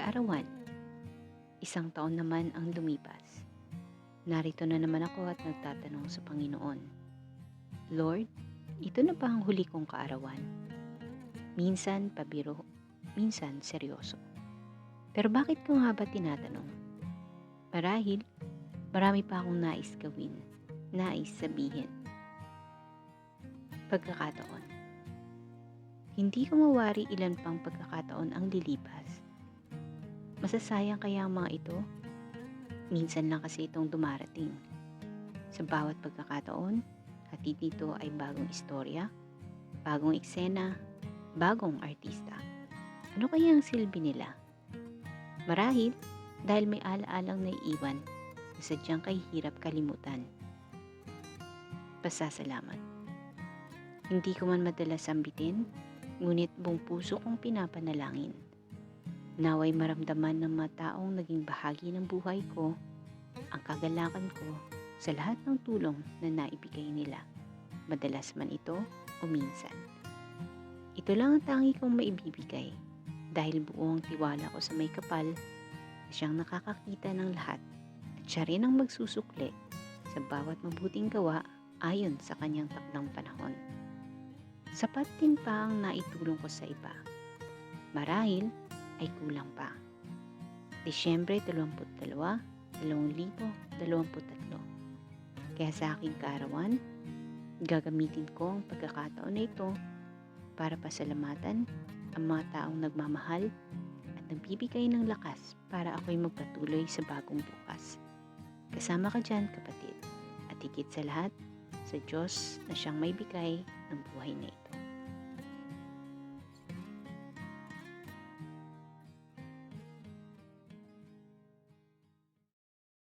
kaarawan. Isang taon naman ang lumipas. Narito na naman ako at nagtatanong sa Panginoon, Lord, ito na ba ang huli kong kaarawan? Minsan pabiro, minsan seryoso. Pero bakit ko nga ba tinatanong? Marahil, marami pa akong nais gawin, nais sabihin. Pagkakataon. Hindi ko mawari ilan pang pagkakataon ang lilipas. Masasayang kaya ang mga ito? Minsan lang kasi itong dumarating. Sa bawat pagkakataon, hatid nito ay bagong istorya, bagong eksena, bagong artista. Ano kaya ang silbi nila? Marahil, dahil may alaalang naiiwan na sadyang kahihirap kalimutan. Pasasalamat. Hindi ko man madalas sambitin, ngunit buong puso kong pinapanalangin. Naway maramdaman ng mga taong naging bahagi ng buhay ko ang kagalakan ko sa lahat ng tulong na naibigay nila, madalas man ito o minsan. Ito lang ang tangi kong maibibigay dahil buo ang tiwala ko sa may kapal na siyang nakakakita ng lahat at siya rin ang magsusukli sa bawat mabuting gawa ayon sa kanyang takdang panahon. Sapat din pa ang naitulong ko sa iba. Marahil ay kulang pa. Disyembre 22, 2023. Kaya sa aking kaarawan, gagamitin ko ang pagkakataon na ito para pasalamatan ang mga taong nagmamahal at nagbibigay ng lakas para ako'y magpatuloy sa bagong bukas. Kasama ka dyan, kapatid, at higit sa lahat, sa Diyos na siyang may bigay ng buhay na ito.